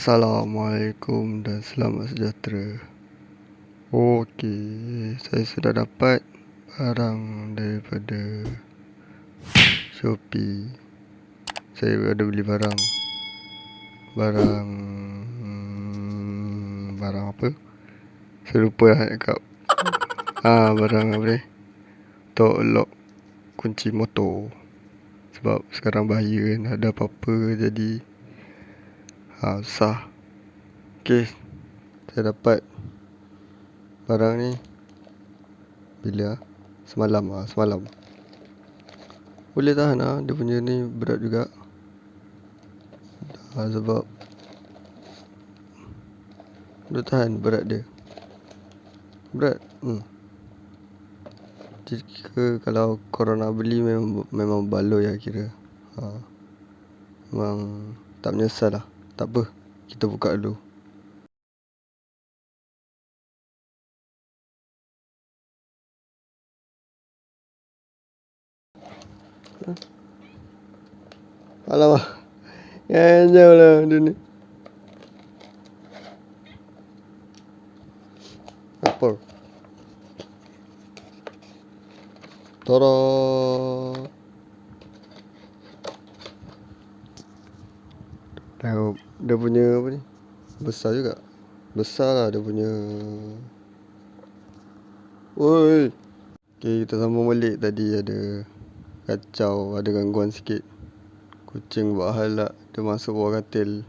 Assalamualaikum dan selamat sejahtera. Okey, saya sudah dapat barang daripada Shopee. Saya ada beli barang apa? Saya lupa lah nak cakap. Barang apa ni? Untuk lock kunci motor. Sebab sekarang bahaya kan, ada apa-apa jadi susah. Okey, saya dapat barang ni bila? Semalam. Boleh tahan dia punya ni berat juga. Sebab boleh tahan berat dia. Berat. Jika kalau korang nak beli memang baloi lah kira. Memang tak menyesal lah. Tak apa, kita buka dulu. Alamak, jauh lah dia ni. Apa? Tada. Dia punya apa ni? Besar juga. Besar lah dia punya. Woi. Okay, kita sambung balik. Tadi ada kacau, ada gangguan sikit. Kucing buat hal lah. Dia masuk bawah katil.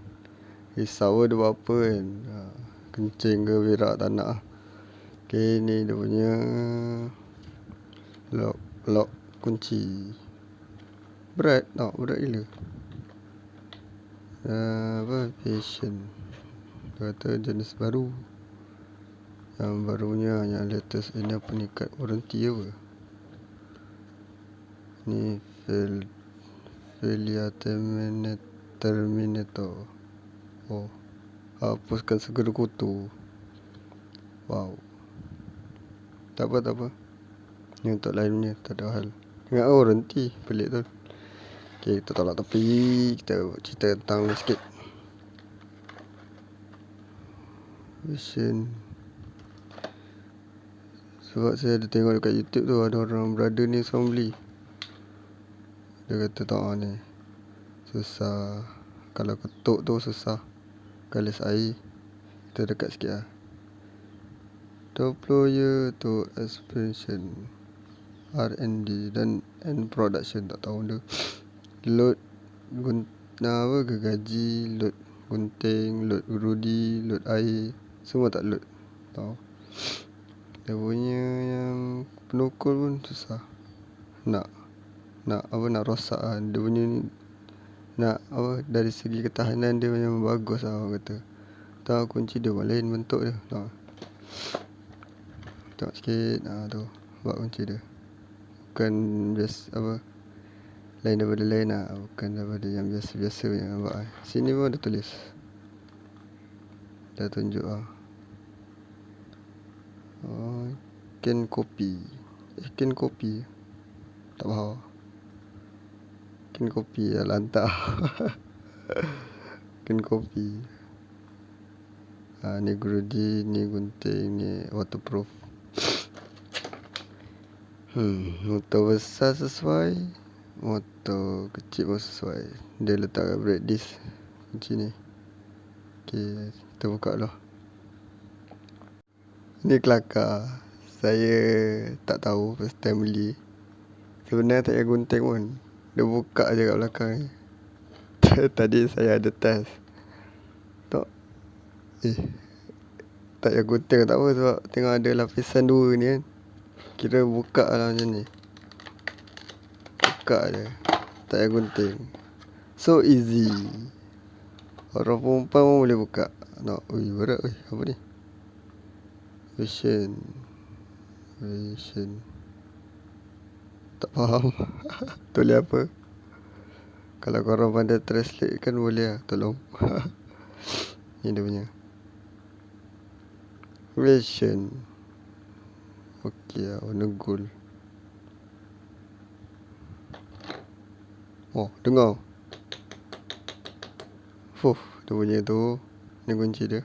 Risau dia buat apa kan. Kencing ke berak tak nak. Okay, ni dia punya lock kunci. Berat gila. Veison. Dia kata jenis baru. Yang barunya, yang latest ini pengikat warranty apa? Ni terminator. Hapuskan segala kutu. Wow. Tak apa. Ni untuk lain punya, tak ada hal. Ingat warranty, pelik tu. Okay, kita tolak tepi. Kita cerita tentang ni sikit. Vision. Sebab saya ada tengok dekat YouTube tu, ada orang brother ni seorang beli. Dia kata tak ni susah. Kalau ketuk tu susah. Galis air. Kita dekat sikit lah. 20 year to expansion, R&D dan end production. Tak tahu dia. Load gergaji, load gunting, load gerudi, load air, semua tak load. Tahu. Dia punya yang penukul pun susah. Nak rosak lah. Dia punya ni dari segi ketahanan dia memang bagus lah orang kata. Tahu kunci dia pun lain bentuk dia. Tahu. Tengok sikit. Tu buat kunci dia. Bukan biasa lain daripada lain lah. Bukan daripada yang biasa-biasa yang buat. Sini pun ada tulis. Dah tunjuk lah. Can copy. Tak faham. Can copy lah lantak. Can copy. Ni gerudi, ni gunting, ni waterproof. Motor besar sesuai, motor kecil pun sesuai. Dia letak brake disc kunci ni. Okay, kita buka dulu. Ni kelakar. Saya tak tahu first time beli. Sebenarnya tak payah gunting pun. Dia buka je kat belakang ni. Tadi saya ada test. Tak payah gunting tak apa. Sebab tengok ada lapisan 2 ni kan. Kira buka lah macam ni. Buka je. Tak payah gunting. So easy. Orang perempuan pun boleh buka. Berat. Apa ni? Vision. Tak faham. Tulis apa? Kalau korang pandai translate kan boleh lah. Tolong. Ni dia punya Vision. Okey lah, warna gold. Dengar. Dia punya tu Ni kunci dia.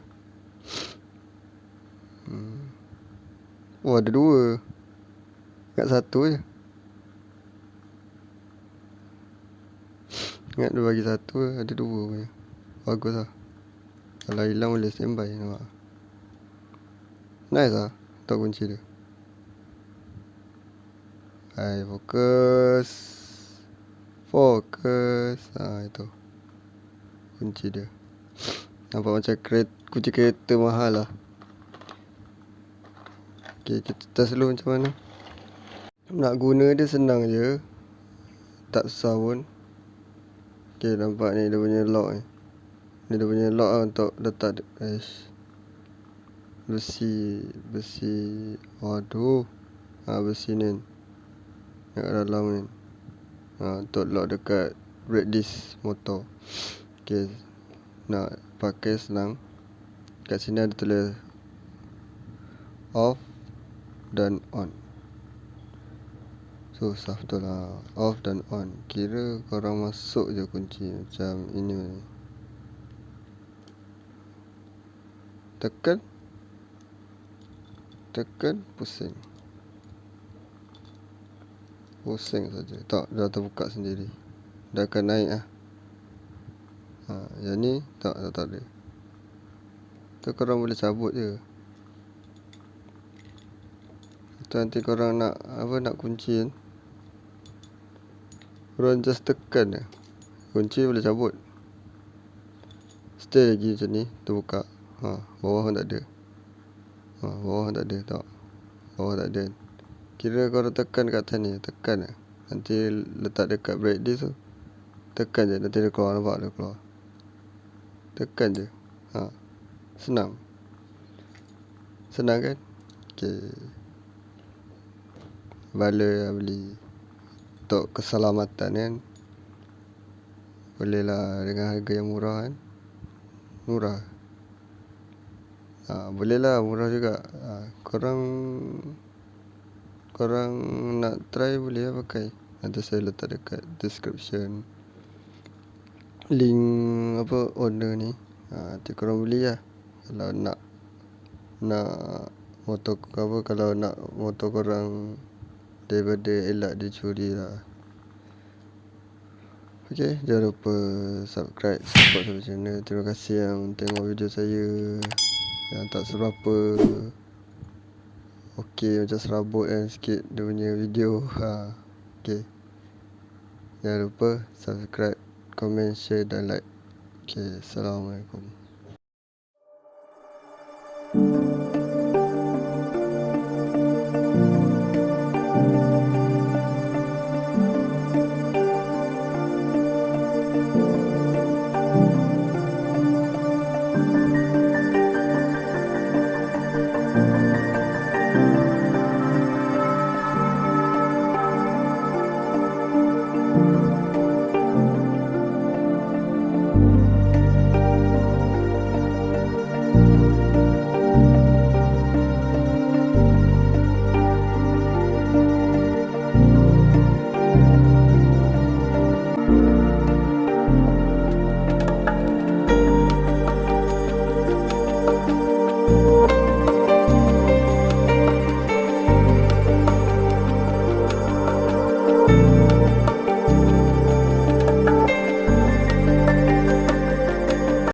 Oh, ada 2. Ingat 1 je. Ingat dia bagi 1, ada 2 punya. Bagus lah. Kalau hilang boleh standby, nampak. Nice lah untuk kunci dia. Hai, fokus. Itu kunci dia. Nampak macam kunci kereta mahal lah. Okay, kita test dulu macam mana. Nak guna dia senang je, tak susah pun. Okay, nampak ni dia punya lock ni. Ni dia punya lock lah untuk letak besi. Aduh. Besi ni yang kat dalam ni. Untuk lock dekat brake disc motor. Okay, nak pakai senang. Kat sini ada tulis off dan on. Susah betul lah. Off dan on. Kira korang masuk je kunci macam ini. Tekan, pusing saja. Tak, dah terbuka sendiri. Dah akan naik lah. Yang ni tak ada. Tu korang boleh cabut je. Itu nanti korang nak kunci kan, korang just tekan je, kunci boleh cabut. Stay lagi macam ni, terbuka. Bawah pun tak ada. Bawah tak ada, tak. Bawah tak ada. Kira korang tekan kat atas ni, tekan je. Nanti letak dekat brake disc tu, tekan je, nanti dia keluar. Nampak dia keluar. Tekan je. Senang kan? Okay. Bala lah beli untuk keselamatan kan. Boleh lah dengan harga yang murah kan. Murah. Boleh lah, murah juga. Korang nak try boleh lah pakai. Nanti saya letak dekat description link order ni. Nanti korang beli lah. Kalau nak motor kalau nak motor korang daripada elak dicuri lah. Okay, jangan lupa subscribe, support saya channel. Terima kasih yang tengok video saya. Yang tak seberapa okay, macam serabut sikit dia punya video. Okay, jangan lupa subscribe, comment, share dan like. Okay, Assalamualaikum.